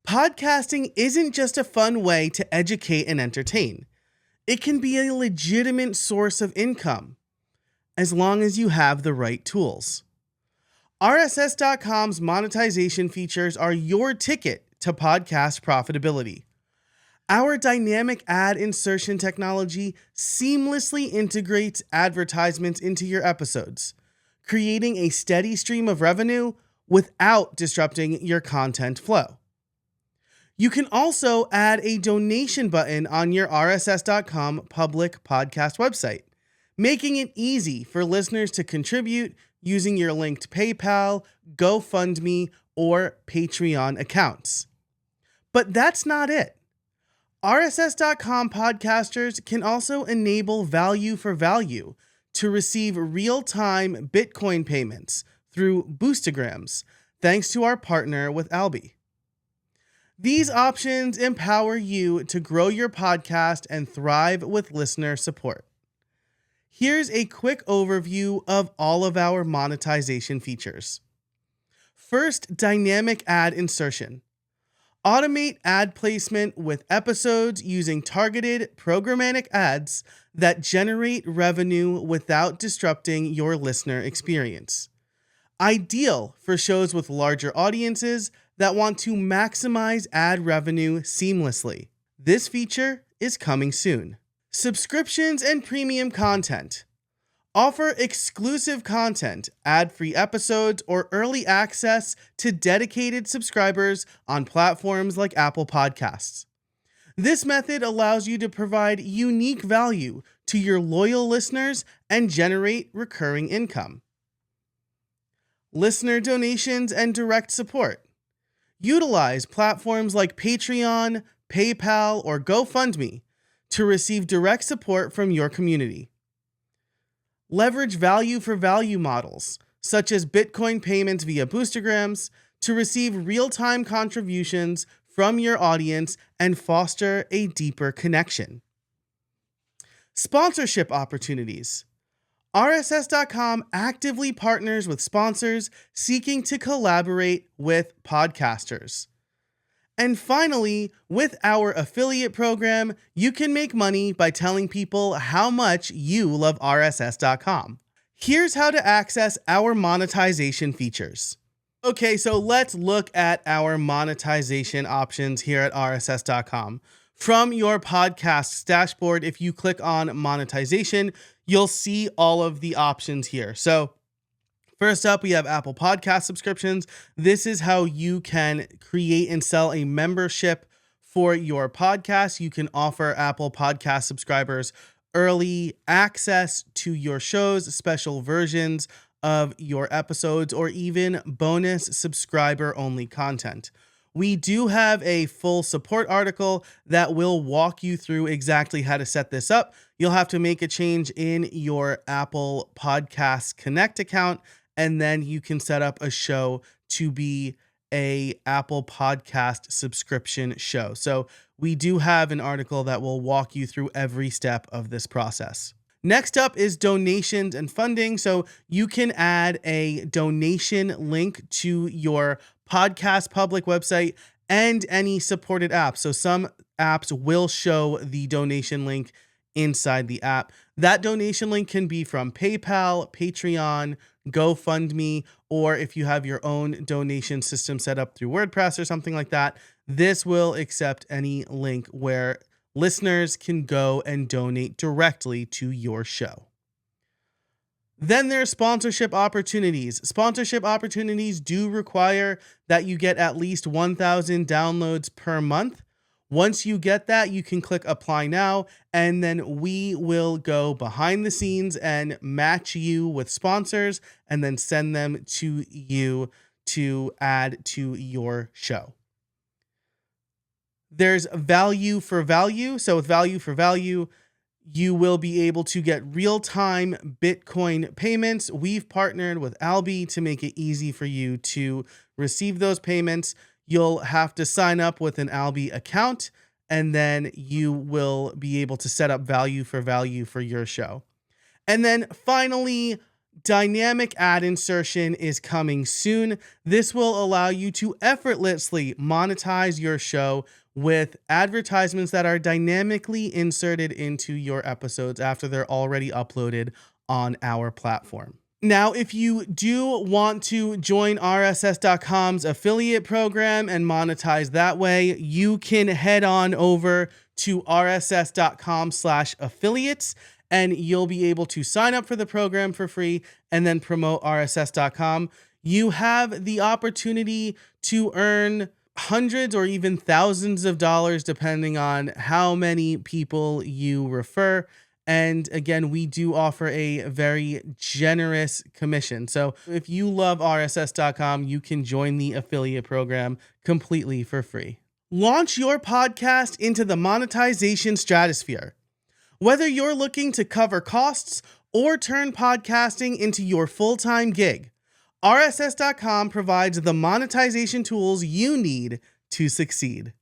Podcasting isn't just a fun way to educate and entertain. It can be a legitimate source of income, as long as you have the right tools. RSS.com's monetization features are your ticket to podcast profitability. Our dynamic ad insertion technology seamlessly integrates advertisements into your episodes, creating a steady stream of revenue without disrupting your content flow. You can also add a donation button on your RSS.com public podcast website, making it easy for listeners to contribute using your linked PayPal, GoFundMe, or Patreon accounts. But that's not it. RSS.com podcasters can also enable value for value to receive real-time Bitcoin payments through Boostagrams, thanks to our partner with Alby. These options empower you to grow your podcast and thrive with listener support. Here's a quick overview of all of our monetization features. First, dynamic ad insertion. Automate ad placement with episodes using targeted programmatic ads that generate revenue without disrupting your listener experience. Ideal for shows with larger audiences that want to maximize ad revenue seamlessly. This feature is coming soon. Subscriptions and premium content. Offer exclusive content, ad-free episodes, or early access to dedicated subscribers on platforms like Apple Podcasts. This method allows you to provide unique value to your loyal listeners and generate recurring income. Listener donations and direct support. Utilize platforms like Patreon, PayPal, or GoFundMe to receive direct support from your community. Leverage value for value models, such as Bitcoin payments via Boostagrams, to receive real-time contributions from your audience and foster a deeper connection. Sponsorship opportunities. RSS.com actively partners with sponsors seeking to collaborate with podcasters. And finally, with our affiliate program, you can make money by telling people how much you love RSS.com. Here's how to access our monetization features. Okay, so let's look at our monetization options here at RSS.com. From your podcast's dashboard, if you click on monetization, you'll see all of the options here. So first up, we have Apple Podcast subscriptions. This is how you can create and sell a membership for your podcast. You can offer Apple Podcast subscribers early access to your shows, special versions of your episodes, or even bonus subscriber-only content. We do have a full support article that will walk you through exactly how to set this up. You'll have to make a change in your Apple Podcasts Connect account, and then you can set up a show to be a Apple Podcast subscription show. So we do have an article that will walk you through every step of this process. Next up is donations and funding. So you can add a donation link to your podcast public website and any supported app. So some apps will show the donation link inside the app. That donation link can be from PayPal, Patreon, GoFundMe, or if you have your own donation system set up through WordPress or something like that, this will accept any link where listeners can go and donate directly to your show. Then there's sponsorship opportunities. Sponsorship opportunities do require that you get at least 1,000 downloads per month. Once you get that, you can click apply now, and then we will go behind the scenes and match you with sponsors and then send them to you to add to your show. There's value for value. So with value for value, you will be able to get real-time Bitcoin payments. We've partnered with Alby to make it easy for you to receive those payments. You'll have to sign up with an Alby account, and then you will be able to set up value for your show. And then finally, Dynamic ad insertion is coming soon. This will allow you to effortlessly monetize your show with advertisements that are dynamically inserted into your episodes after they're already uploaded on our platform. Now, if you do want to join RSS.com's affiliate program and monetize that way, you can head on over to rss.com/affiliates, and you'll be able to sign up for the program for free and then promote RSS.com. You have the opportunity to earn hundreds or even thousands of dollars depending on how many people you refer. And again, we do offer a very generous commission. So if you love RSS.com, you can join the affiliate program completely for free. Launch your podcast into the monetization stratosphere. Whether you're looking to cover costs or turn podcasting into your full-time gig, RSS.com provides the monetization tools you need to succeed.